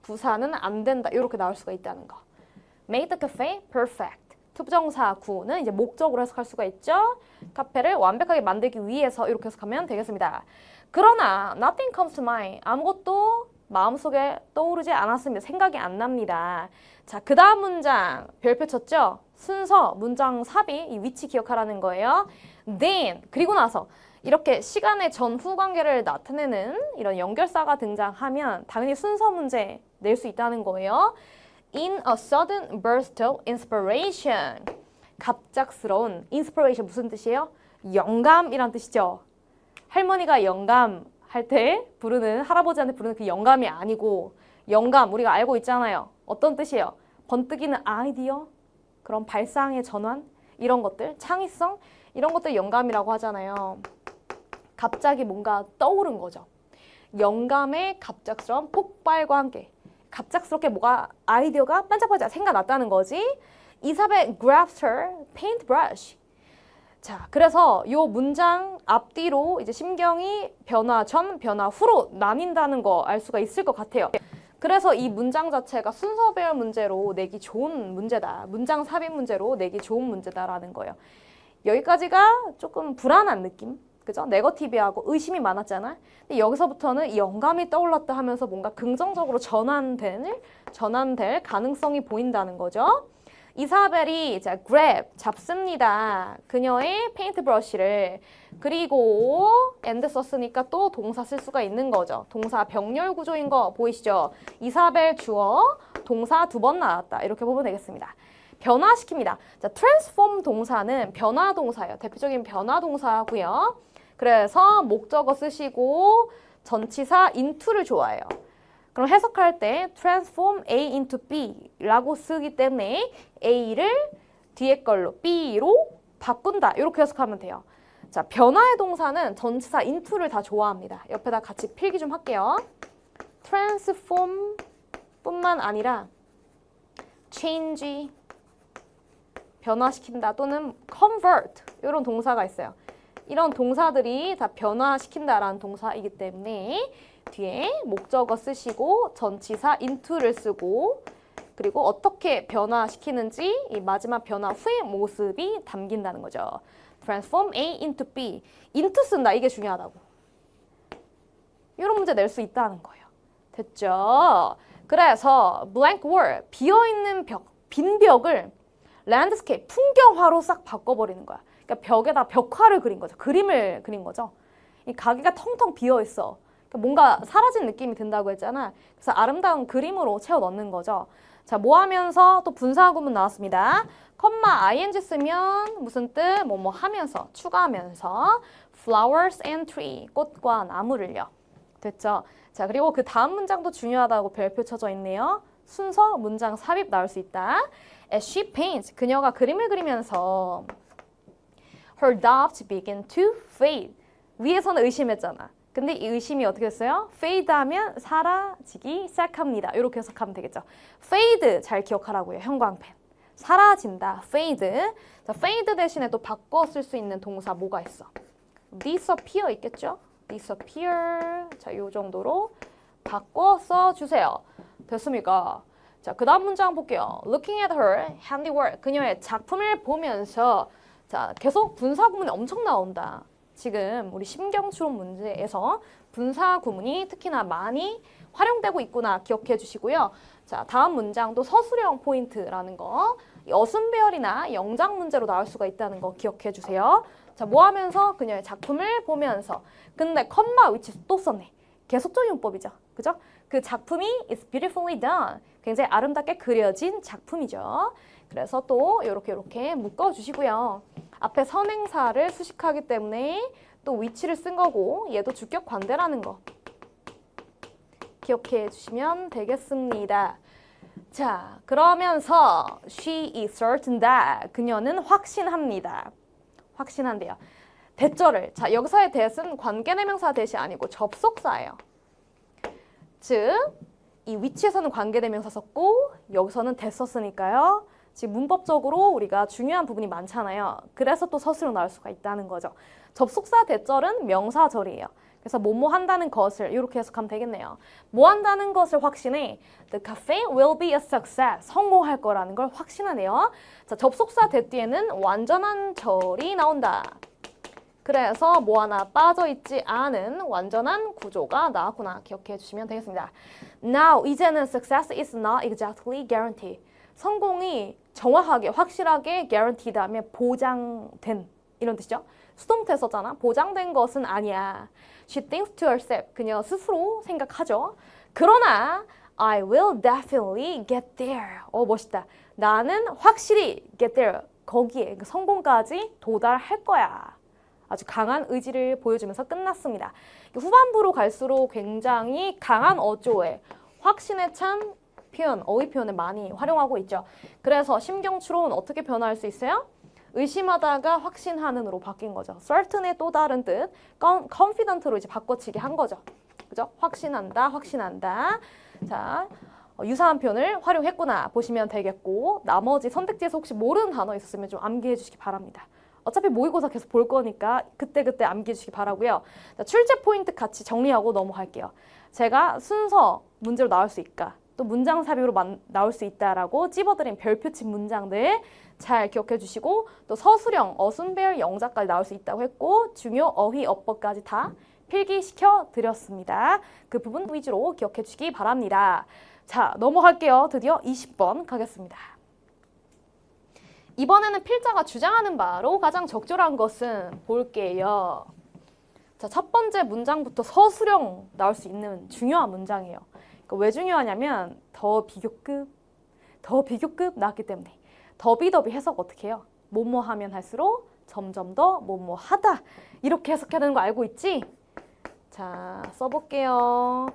부사는 안 된다. 이렇게 나올 수가 있다는 거. Made the cafe perfect. 투부정사 구는 이제 목적으로 해석할 수가 있죠. 카페를 완벽하게 만들기 위해서 이렇게 해석하면 되겠습니다. 그러나 nothing comes to mind. 아무것도 마음속에 떠오르지 않았습니다. 생각이 안 납니다. 자, 그 다음 문장 별표 쳤죠? 순서, 문장 삽입, 이 위치 기억하라는 거예요. Then, 그리고 나서 이렇게 시간의 전후 관계를 나타내는 이런 연결사가 등장하면 당연히 순서 문제 낼 수 있다는 거예요. In a sudden burst of inspiration. 갑작스러운 inspiration 무슨 뜻이에요? 영감이란 뜻이죠. 할머니가 영감 할 때 부르는, 할아버지한테 부르는 그 영감이 아니고 영감 우리가 알고 있잖아요. 어떤 뜻이에요? 번뜩이는 아이디어, 그런 발상의 전환, 이런 것들, 창의성, 이런 것들 영감이라고 하잖아요. 갑자기 뭔가 떠오른 거죠. 영감의 갑작스러운 폭발과 함께 갑작스럽게 뭐가 아이디어가 반짝반짝 생각났다는 거지. 이사벨 grabs her paintbrush. 자, 그래서 이 문장 앞뒤로 이제 심경이 변화 전, 변화 후로 나뉜다는 거 알 수가 있을 것 같아요. 그래서 이 문장 자체가 순서 배열 문제로 내기 좋은 문제다. 문장 삽입 문제로 내기 좋은 문제다라는 거예요. 여기까지가 조금 불안한 느낌. 그죠? 네거티브하고 의심이 많았잖아. 근데 여기서부터는 이 영감이 떠올랐다 하면서 뭔가 긍정적으로 전환될 가능성이 보인다는 거죠. 이사벨이 자, grab, 잡습니다. 그녀의 페인트 브러쉬를. 그리고 and 썼으니까 또 동사 쓸 수가 있는 거죠. 동사 병렬 구조인 거 보이시죠? 이사벨 주어, 동사 두 번 나왔다. 이렇게 보면 되겠습니다. 변화시킵니다. 자, transform 동사는 변화 동사예요. 대표적인 변화 동사고요. 그래서 목적어 쓰시고 전치사 into를 좋아해요. 그럼 해석할 때 transform A into B라고 쓰기 때문에 A를 뒤에 걸로 B로 바꾼다. 이렇게 해석하면 돼요. 자, 변화의 동사는 전치사 into를 다 좋아합니다. 옆에다 같이 필기 좀 할게요. transform 뿐만 아니라 change, 변화시킨다 또는 convert 이런 동사가 있어요. 이런 동사들이 다 변화시킨다라는 동사이기 때문에 뒤에 목적어 쓰시고 전치사 into를 쓰고 그리고 어떻게 변화시키는지 이 마지막 변화 후의 모습이 담긴다는 거죠. transform A into B. into 쓴다. 이게 중요하다고. 이런 문제 낼 수 있다는 거예요. 됐죠? 그래서 blank wall, 비어있는 벽, 빈 벽을 landscape, 풍경화로 싹 바꿔버리는 거야. 그러니까 벽에다 벽화를 그린 거죠. 그림을 그린 거죠. 이 가게가 텅텅 비어있어. 그러니까 뭔가 사라진 느낌이 든다고 했잖아. 그래서 아름다운 그림으로 채워 넣는 거죠. 자, 뭐 하면서 또 분사 구문 나왔습니다. 컴마 ing 쓰면 무슨 뜻? 뭐뭐 하면서, 추가하면서 flowers and tree, 꽃과 나무를요. 됐죠? 자, 그리고 그 다음 문장도 중요하다고 별표 쳐져 있네요. 순서, 문장 삽입 나올 수 있다. As she paints, 그녀가 그림을 그리면서 her doubts begin to fade. 위에서는 의심했잖아. 근데 이 의심이 어떻게 됐어요? fade 하면 사라지기 시작합니다. 이렇게 해석하면 되겠죠. fade 잘 기억하라고요. 형광펜. 사라진다. fade. 자, fade 대신에 또 바꿔 쓸 수 있는 동사 뭐가 있어? disappear 있겠죠? disappear. 자, 이 정도로 바꿔 써주세요. 됐습니까? 자, 그 다음 문장 볼게요. Looking at her handiwork. 그녀의 작품을 보면서 자, 계속 분사 구문이 엄청 나온다. 지금 우리 심경추론 문제에서 분사 구문이 특히나 많이 활용되고 있구나 기억해 주시고요. 자, 다음 문장도 서술형 포인트라는 거. 어순배열이나 영장 문제로 나올 수가 있다는 거 기억해 주세요. 자, 뭐 하면서 그녀의 작품을 보면서. 근데 컴마 위치 또 썼네. 계속적인 문법이죠. 그죠? 그 작품이 is beautifully done. 굉장히 아름답게 그려진 작품이죠. 그래서 또 이렇게 묶어주시고요. 앞에 선행사를 수식하기 때문에 또 위치를 쓴 거고 얘도 주격 관대라는 거 기억해 주시면 되겠습니다. 자, 그러면서 she is certain that 그녀는 확신합니다. 확신한대요. 대절을. 자, 여기서의 that은 관계대명사 that이 아니고 접속사예요. 즉, 이 위치에서는 관계대명사 썼고 여기서는 that 썼으니까요. 지금 문법적으로 우리가 중요한 부분이 많잖아요. 그래서 또 서술로 나올 수가 있다는 거죠. 접속사 대절은 명사절이에요. 그래서 뭐뭐 한다는 것을 이렇게 해석하면 되겠네요. 뭐 한다는 것을 확신해. The cafe will be a success. 성공할 거라는 걸 확신하네요. 자, 접속사 대 뒤에는 완전한 절이 나온다. 그래서 뭐 하나 빠져있지 않은 완전한 구조가 나왔구나. 기억해 주시면 되겠습니다. Now, 이제는 success is not exactly guaranteed. 성공이 정확하게, 확실하게 guaranteed 하면 보장된 이런 뜻이죠. 수동태 썼잖아. 보장된 것은 아니야. She thinks to herself. 그녀 스스로 생각하죠. 그러나 I will definitely get there. 멋있다. 나는 확실히 get there. 거기에 성공까지 도달할 거야. 아주 강한 의지를 보여주면서 끝났습니다. 후반부로 갈수록 굉장히 강한 어조에 확신에 찬 표현, 어휘 표현을 많이 활용하고 있죠. 그래서 심경추로는 어떻게 변화할 수 있어요? 의심하다가 확신하는으로 바뀐 거죠. certain의 또 다른 뜻, confident로 이제 바꿔치기 한 거죠. 그죠? 확신한다, 확신한다. 자, 유사한 표현을 활용했구나 보시면 되겠고, 나머지 선택지에서 혹시 모르는 단어 있었으면 좀 암기해 주시기 바랍니다. 어차피 모의고사 계속 볼 거니까 그때그때 암기해 주시기 바라고요. 자, 출제 포인트 같이 정리하고 넘어갈게요. 제가 순서 문제로 나올 수 있까, 또 문장 삽입으로 나올 수 있다라고 찝어드린 별표친 문장들 잘 기억해 주시고, 또 서술형, 어순배열, 영작까지 나올 수 있다고 했고, 중요 어휘, 어법까지 다 필기시켜 드렸습니다. 그 부분 위주로 기억해 주시기 바랍니다. 자, 넘어갈게요. 드디어 20번 가겠습니다. 이번에는 필자가 주장하는 바로 가장 적절한 것은 볼게요. 자, 첫 번째 문장부터 서술형 나올 수 있는 중요한 문장이에요. 그러니까 왜 중요하냐면 더 비교급 나왔기 때문에. 더비더비 해석 어떻게 해요? 뭐뭐 하면 할수록 점점 더 뭐뭐 하다. 이렇게 해석해야 되는 거 알고 있지? 자, 써볼게요.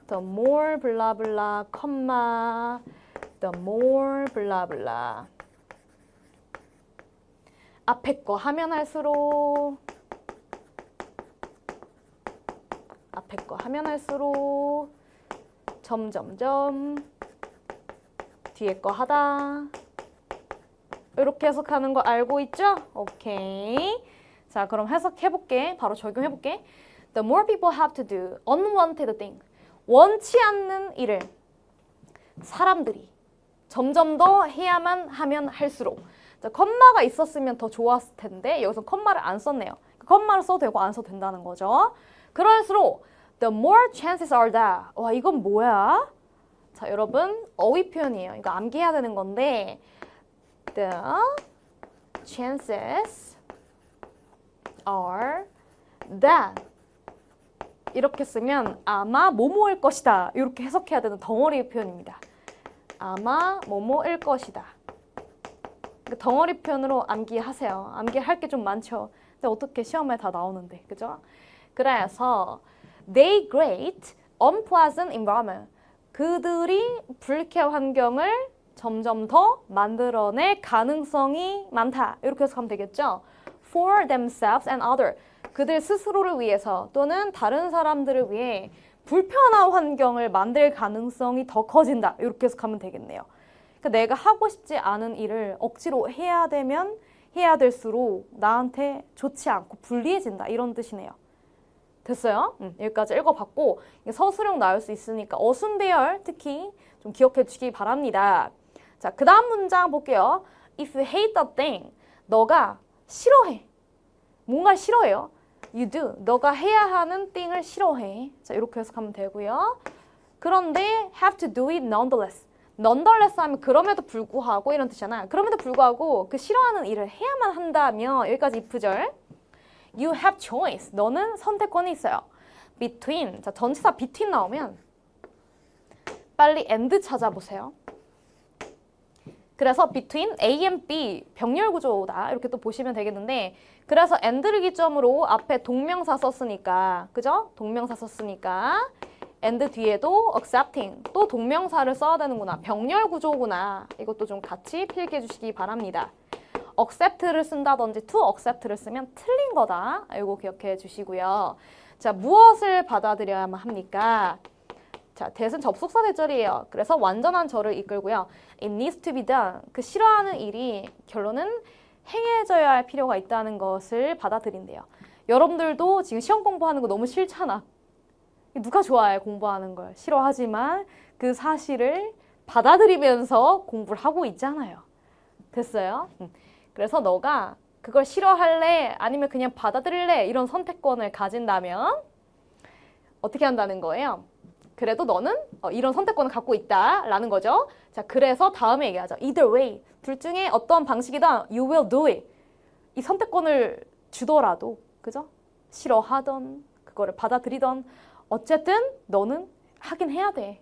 The more 블라블라, 컴마, the more 블라블라. 앞에 거 하면 할수록, 앞에 거 하면 할수록 점점점 뒤에 거 하다. 이렇게 해석하는 거 알고 있죠? 오케이. 자, 그럼 해석해볼게. 바로 적용해볼게. The more people have to do unwanted things. 원치 않는 일을 사람들이 점점 더 해야만 하면 할수록. 자, 컴마가 있었으면 더 좋았을 텐데 여기서 컴마를 안 썼네요. 컴마를 써도 되고 안 써도 된다는 거죠. 그럴수록 the more chances are that. 와, 이건 뭐야? 자, 여러분 어휘 표현이에요. 이거 암기해야 되는 건데 the chances are that 이렇게 쓰면 아마 뭐뭐일 것이다. 이렇게 해석해야 되는 덩어리 표현입니다. 아마 뭐뭐일 것이다. 덩어리 표현으로 암기하세요. 암기할 게 좀 많죠. 근데 어떻게 시험에 다 나오는데, 그죠? 그래서 they create unpleasant environment. 그들이 불쾌한 환경을 점점 더 만들어낼 가능성이 많다. 이렇게 해석하면 되겠죠? For themselves and others. 그들 스스로를 위해서 또는 다른 사람들을 위해 불편한 환경을 만들 가능성이 더 커진다. 이렇게 해석하면 되겠네요. 그러니까 내가 하고 싶지 않은 일을 억지로 해야 되면 해야 될수록 나한테 좋지 않고 불리해진다. 이런 뜻이네요. 됐어요? 여기까지 읽어봤고 서술형 나올 수 있으니까 어순배열 특히 좀 기억해 주시기 바랍니다. 자, 그 다음 문장 볼게요. If you hate a thing, 너가 싫어해. 뭔가 싫어해요. You do. 너가 해야 하는 thing을 싫어해. 자, 이렇게 해석하면 되고요. 그런데 have to do it nonetheless. nonetheless 하면 그럼에도 불구하고 이런 뜻이잖아요. 그럼에도 불구하고 그 싫어하는 일을 해야만 한다면 여기까지 if절. You have choice. 너는 선택권이 있어요. between. 자, 전치사 between 나오면 빨리 and 찾아보세요. 그래서 between A and B 병렬 구조다 이렇게 또 보시면 되겠는데 그래서 and를 기점으로 앞에 동명사 썼으니까 그죠? 동명사 썼으니까 and 뒤에도 accepting 또 동명사를 써야 되는구나. 병렬 구조구나. 이것도 좀 같이 필기해 주시기 바랍니다. accept를 쓴다든지 to accept를 쓰면 틀린 거다. 이거 기억해 주시고요. 자, 무엇을 받아들여야만 합니까? 자, that은 접속사 대절이에요. 그래서 완전한 절을 이끌고요. It needs to be done. 그 싫어하는 일이 결론은 행해져야 할 필요가 있다는 것을 받아들인대요. 여러분들도 지금 시험 공부하는 거 너무 싫잖아. 누가 좋아해, 공부하는 걸. 싫어하지만 그 사실을 받아들이면서 공부를 하고 있잖아요. 됐어요? 그래서 너가 그걸 싫어할래? 아니면 그냥 받아들일래? 이런 선택권을 가진다면 어떻게 한다는 거예요? 그래도 너는 이런 선택권을 갖고 있다라는 거죠. 자, 그래서 다음에 얘기하죠. Either way. 둘 중에 어떤 방식이든 you will do it. 이 선택권을 주더라도, 그죠? 싫어하던, 그거를 받아들이던, 어쨌든 너는 하긴 해야 돼.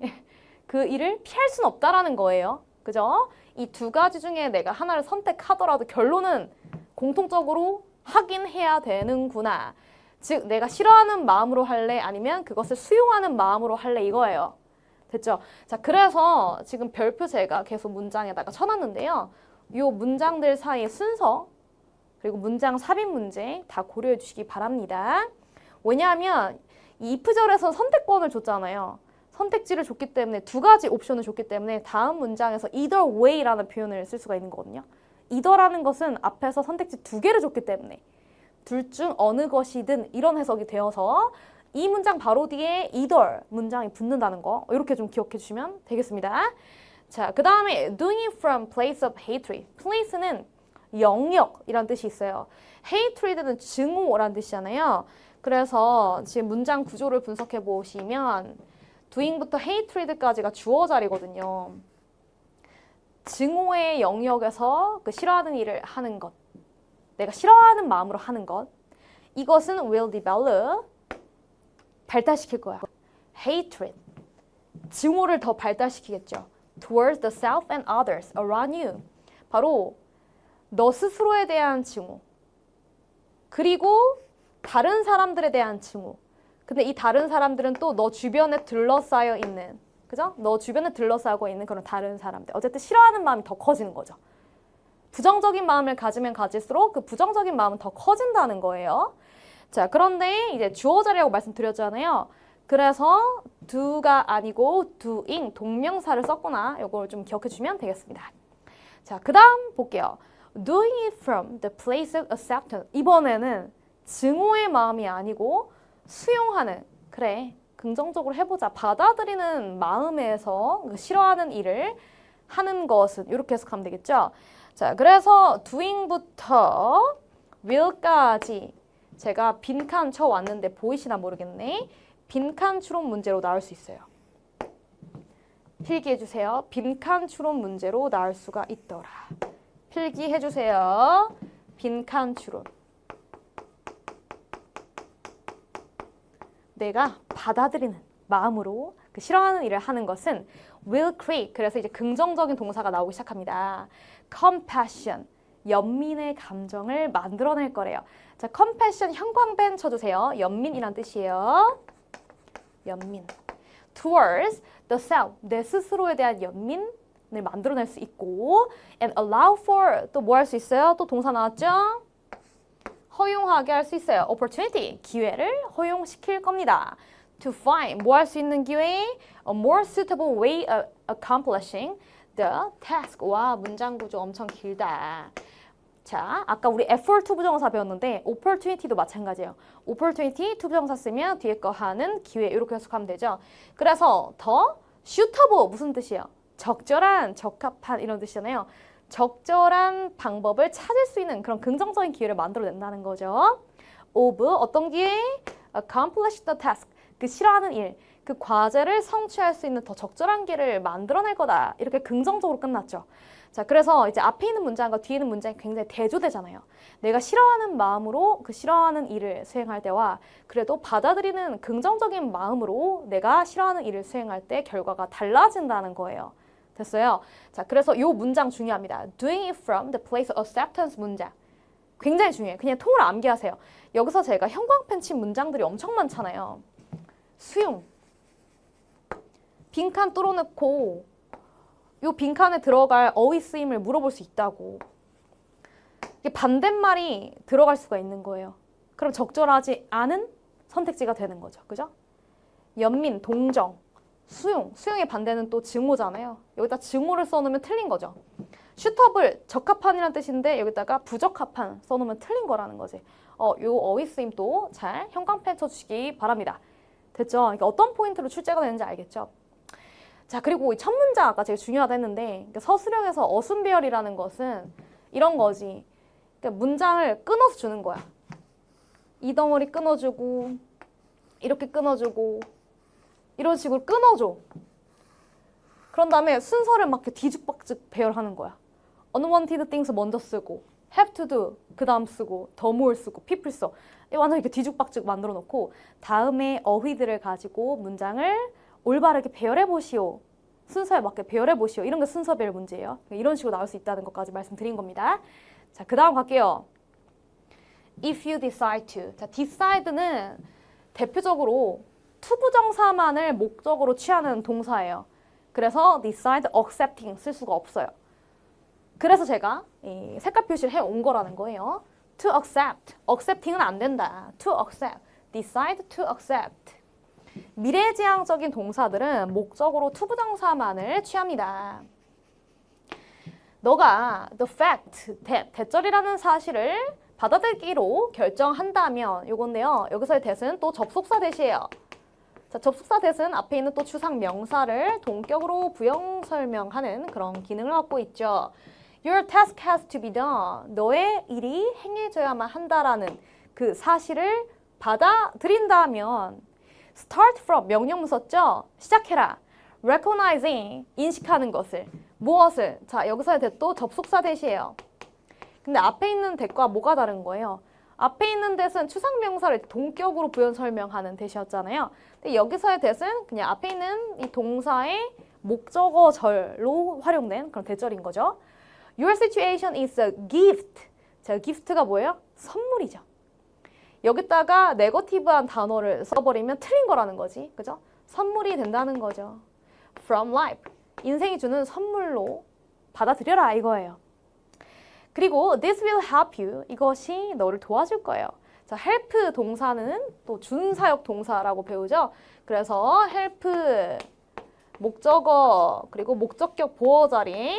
그 일을 피할 순 없다라는 거예요. 그죠? 이 두 가지 중에 내가 하나를 선택하더라도 결론은 공통적으로 하긴 해야 되는구나. 즉, 내가 싫어하는 마음으로 할래? 아니면 그것을 수용하는 마음으로 할래? 이거예요. 됐죠? 자, 그래서 지금 별표 제가 계속 문장에다가 쳐놨는데요. 이 문장들 사이의 순서, 그리고 문장 삽입 문제 다 고려해 주시기 바랍니다. 왜냐하면 이 if절에서 선택권을 줬잖아요. 선택지를 줬기 때문에 두 가지 옵션을 줬기 때문에 다음 문장에서 either way라는 표현을 쓸 수가 있는 거거든요. either라는 것은 앞에서 선택지 두 개를 줬기 때문에 둘 중 어느 것이든 이런 해석이 되어서 이 문장 바로 뒤에 either 문장이 붙는다는 거 이렇게 좀 기억해 주시면 되겠습니다. 자, 그 다음에 doing it from place of hatred. place는 영역이란 뜻이 있어요. hatred는 증오란 뜻이잖아요. 그래서 지금 문장 구조를 분석해 보시면 doing부터 hatred까지가 주어 자리거든요. 증오의 영역에서 그 싫어하는 일을 하는 것, 내가 싫어하는 마음으로 하는 것, 이것은 will develop, 발달시킬 거야. hatred, 증오를 더 발달시키겠죠. towards the self and others around you. 바로 너 스스로에 대한 증오, 그리고 다른 사람들에 대한 증오. 근데 이 다른 사람들은 또 너 주변에 둘러싸여 있는, 그죠? 너 주변에 둘러싸고 있는 그런 다른 사람들. 어쨌든 싫어하는 마음이 더 커지는 거죠. 부정적인 마음을 가지면 가질수록 그 부정적인 마음은 더 커진다는 거예요. 자, 그런데 이제 주어 자리라고 말씀드렸잖아요. 그래서 do가 아니고 doing, 동명사를 썼구나. 이걸 좀 기억해 주시면 되겠습니다. 자, 그 다음 볼게요. doing it from the place of acceptance. 이번에는 증오의 마음이 아니고 수용하는, 그래, 긍정적으로 해보자, 받아들이는 마음에서 싫어하는 일을 하는 것은 이렇게 해석하면 되겠죠. 자, 그래서 doing부터 will까지 제가 빈칸 쳐왔는데 보이시나 모르겠네. 빈칸 추론 문제로 나올 수 있어요. 필기해주세요. 빈칸 추론 문제로 나올 수가 있더라. 필기해주세요. 빈칸 추론. 내가 받아들이는 마음으로 그 싫어하는 일을 하는 것은 will create. 그래서 이제 긍정적인 동사가 나오기 시작합니다. compassion, 연민의 감정을 만들어낼 거래요. 자, compassion 현광펜 쳐주세요. 연민이란 뜻이에요. 연민. towards the self, 내 스스로에 대한 연민을 만들어낼 수 있고, and allow for, 또 뭐 할 수 있어요? 또 동사 나왔죠? 허용하게 할 수 있어요. opportunity, 기회를 허용시킬 겁니다. to find, 뭐 할 수 있는 기회? a more suitable way of accomplishing the task. 와, 문장 구조 엄청 길다. 자, 아까 우리 effort 투부정사 배웠는데 opportunity도 마찬가지예요. opportunity 투부정사 쓰면 뒤에 거 하는 기회, 이렇게 해석하면 되죠. 그래서 더 suitable 무슨 뜻이에요? 적절한, 적합한 이런 뜻이잖아요. 적절한 방법을 찾을 수 있는 그런 긍정적인 기회를 만들어낸다는 거죠. of 어떤 기회? accomplish the task, 그 싫어하는 일, 그 과제를 성취할 수 있는 더 적절한 기회를 만들어낼 거다. 이렇게 긍정적으로 끝났죠. 자, 그래서 이제 앞에 있는 문장과 뒤에 있는 문장이 굉장히 대조되잖아요. 내가 싫어하는 마음으로 그 싫어하는 일을 수행할 때와 그래도 받아들이는 긍정적인 마음으로 내가 싫어하는 일을 수행할 때 결과가 달라진다는 거예요. 됐어요? 자, 그래서 이 문장 중요합니다. Doing it from the place of acceptance 문장. 굉장히 중요해요. 그냥 통으로 암기하세요. 여기서 제가 형광펜 친 문장들이 엄청 많잖아요. 수용. 빈칸 뚫어놓고 이 빈칸에 들어갈 어휘 쓰임을 물어볼 수 있다고. 이게 반대말이 들어갈 수가 있는 거예요. 그럼 적절하지 않은 선택지가 되는 거죠. 그죠? 연민, 동정, 수용. 수용의 반대는 또 증오잖아요. 여기다 증오를 써놓으면 틀린 거죠. suitable을 적합한이라는 뜻인데 여기다가 부적합한 써놓으면 틀린 거라는 거지. 요 어휘 쓰임 또 잘 형광펜 쳐주시기 바랍니다. 됐죠? 그러니까 어떤 포인트로 출제가 되는지 알겠죠? 자, 그리고 이 첫 문장 아까 제가 중요하다 했는데 그러니까 서술형에서 어순배열이라는 것은 이런 거지. 그러니까 문장을 끊어서 주는 거야. 이 덩어리 끊어주고 이렇게 끊어주고 이런 식으로 끊어줘. 그런 다음에 순서를 막 이렇게 뒤죽박죽 배열하는 거야. unwanted things 먼저 쓰고 have to do 그 다음 쓰고 the more 쓰고 people 써. 완전 이렇게 뒤죽박죽 만들어 놓고 다음에 어휘들을 가지고 문장을 올바르게 배열해 보시오. 순서에 맞게 배열해 보시오. 이런 게 순서 배열 문제예요. 이런 식으로 나올 수 있다는 것까지 말씀드린 겁니다. 자, 그 다음 갈게요. If you decide to. 자, decide는 대표적으로 투부정사만을 목적으로 취하는 동사예요. 그래서 decide, accepting 쓸 수가 없어요. 그래서 제가 이 색깔 표시를 해온 거라는 거예요. To accept. accepting은 안 된다. To accept. decide to accept. 미래지향적인 동사들은 목적으로 투부정사만을 취합니다. 너가 the fact, 대절이라는 사실을 받아들이기로 결정한다면 요건데요. 여기서의 that은 또 접속사 that이에요. 자, 접속사 that은 앞에 있는 또 추상 명사를 동격으로 부영 설명하는 그런 기능을 갖고 있죠. Your task has to be done. 너의 일이 행해져야만 한다라는 그 사실을 받아들인다면 start from 명령문 썼죠? 시작해라. recognizing 인식하는 것을. 무엇을? 자, 여기서의 that도 접속사 that이에요. 근데 앞에 있는 that과 뭐가 다른 거예요? 앞에 있는 that은 추상 명사를 동격으로 부연 설명하는 that이었잖아요. 근데 여기서의 that은 그냥 앞에 있는 이 동사의 목적어절로 활용된 그런 대절인 거죠. Your situation is a gift. 자, gift가 뭐예요? 선물이죠. 여기다가 네거티브한 단어를 써버리면 틀린 거라는 거지. 그죠? 선물이 된다는 거죠. From life. 인생이 주는 선물로 받아들여라 이거예요. 그리고 this will help you. 이것이 너를 도와줄 거예요. 자, help 동사는 또 준사역 동사라고 배우죠. 그래서 help 목적어 그리고 목적격 보어 자리에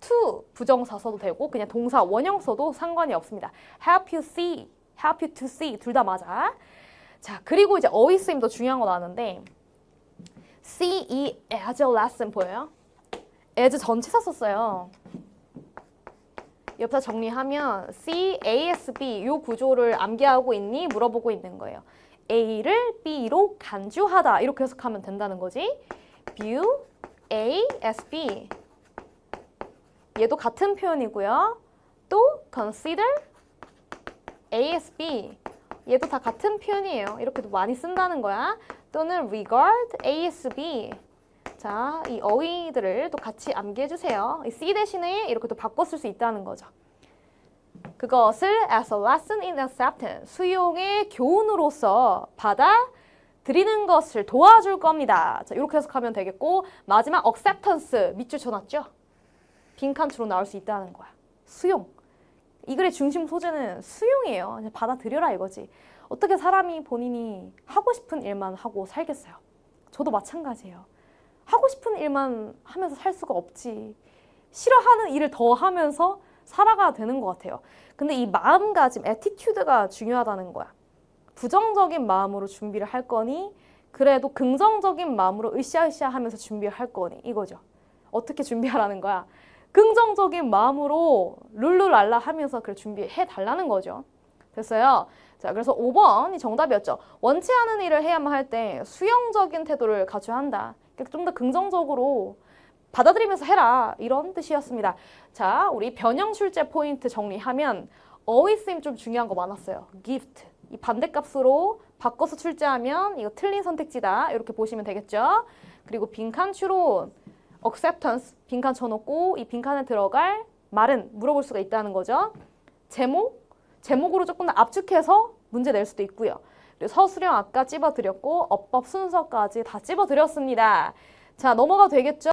to 부정사 써도 되고 그냥 동사 원형 써도 상관이 없습니다. help you see, help you to see 둘 다 맞아. 자, 그리고 이제 어휘 쓰임도 중요한 거 나왔는데 see as a lesson 보여요? as 전치사 썼어요. 옆에서 정리하면 C, A, S, B 이 구조를 암기하고 있니? 물어보고 있는 거예요. A를 B로 간주하다 이렇게 해석하면 된다는 거지. view A as B 얘도 같은 표현이고요. 또 consider A as B 얘도 다 같은 표현이에요. 이렇게도 많이 쓴다는 거야. 또는 regard A as B 자, 이 어휘들을 또 같이 암기해 주세요. 이 C 대신에 이렇게 또 바꿔 쓸 수 있다는 거죠. 그것을 as a lesson in acceptance, 수용의 교훈으로서 받아들이는 것을 도와줄 겁니다. 자, 이렇게 해석하면 되겠고 마지막 acceptance, 밑줄 쳐놨죠? 빈칸추로 나올 수 있다는 거야. 수용. 이 글의 중심 소재는 수용이에요. 그냥 받아들여라 이거지. 어떻게 사람이 본인이 하고 싶은 일만 하고 살겠어요? 저도 마찬가지예요. 하고 싶은 일만 하면서 살 수가 없지. 싫어하는 일을 더 하면서 살아가야 되는 것 같아요. 근데 이 마음가짐, 애티튜드가 중요하다는 거야. 부정적인 마음으로 준비를 할 거니 그래도 긍정적인 마음으로 으쌰으쌰 하면서 준비를 할 거니 이거죠. 어떻게 준비하라는 거야? 긍정적인 마음으로 룰루랄라 하면서 그걸 준비해 달라는 거죠. 됐어요? 자, 그래서 5번이 정답이었죠. 원치 않은 일을 해야만 할 때 수용적인 태도를 갖춰야 한다. 좀 더 긍정적으로 받아들이면서 해라 이런 뜻이었습니다. 자, 우리 변형 출제 포인트 정리하면 어휘 쓰임 좀 중요한 거 많았어요. gift 이 반대값으로 바꿔서 출제하면 이거 틀린 선택지다 이렇게 보시면 되겠죠. 그리고 빈칸 추론 acceptance 빈칸 쳐놓고 이 빈칸에 들어갈 말은 물어볼 수가 있다는 거죠. 제목으로 조금 더 압축해서 문제 낼 수도 있고요. 그리고 서술형 아까 찝어드렸고 어법 순서까지 다 찝어드렸습니다. 자, 넘어가도 되겠죠?